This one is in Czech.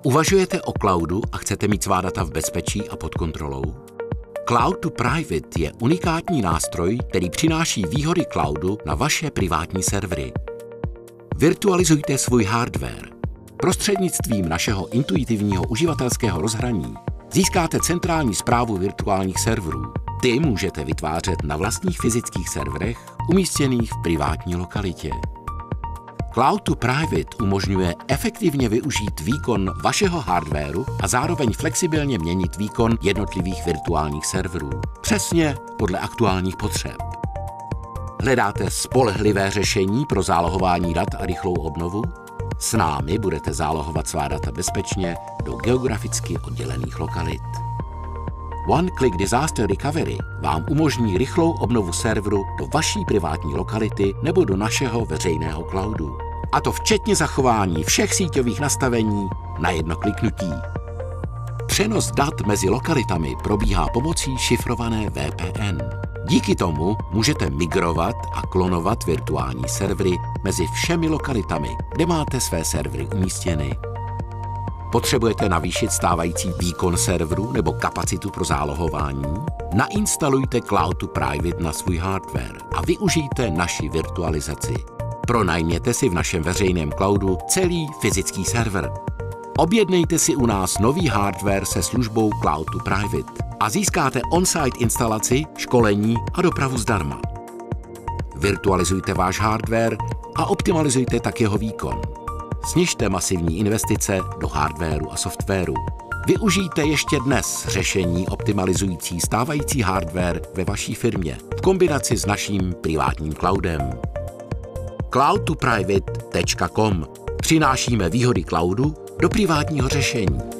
Uvažujete o cloudu a chcete mít svá data v bezpečí a pod kontrolou? Cloud to Private je unikátní nástroj, který přináší výhody cloudu na vaše privátní servery. Virtualizujte svůj hardware. Prostřednictvím našeho intuitivního uživatelského rozhraní získáte centrální správu virtuálních serverů. Ty můžete vytvářet na vlastních fyzických serverech umístěných v privátní lokalitě. Cloud to Private umožňuje efektivně využít výkon vašeho hardwaru a zároveň flexibilně měnit výkon jednotlivých virtuálních serverů, přesně podle aktuálních potřeb. Hledáte spolehlivé řešení pro zálohování dat a rychlou obnovu? S námi budete zálohovat svá data bezpečně do geograficky oddělených lokalit. One-Click Disaster Recovery vám umožní rychlou obnovu serveru do vaší privátní lokality nebo do našeho veřejného cloudu. A to včetně zachování všech síťových nastavení na jedno kliknutí. Přenos dat mezi lokalitami probíhá pomocí šifrované VPN. Díky tomu můžete migrovat a klonovat virtuální servery mezi všemi lokalitami, kde máte své servery umístěny. Potřebujete navýšit stávající výkon serveru nebo kapacitu pro zálohování? Nainstalujte Cloud to Private na svůj hardware a využijte naši virtualizaci. Pronajměte si v našem veřejném cloudu celý fyzický server. Objednejte si u nás nový hardware se službou Cloud to Private a získáte on-site instalaci, školení a dopravu zdarma. Virtualizujte váš hardware a optimalizujte tak jeho výkon. Snižte masivní investice do hardwaru a softwaru. Využijte ještě dnes řešení optimalizující stávající hardware ve vaší firmě v kombinaci s naším privátním cloudem. cloudtoprivate.com. Přinášíme výhody cloudu do privátního řešení.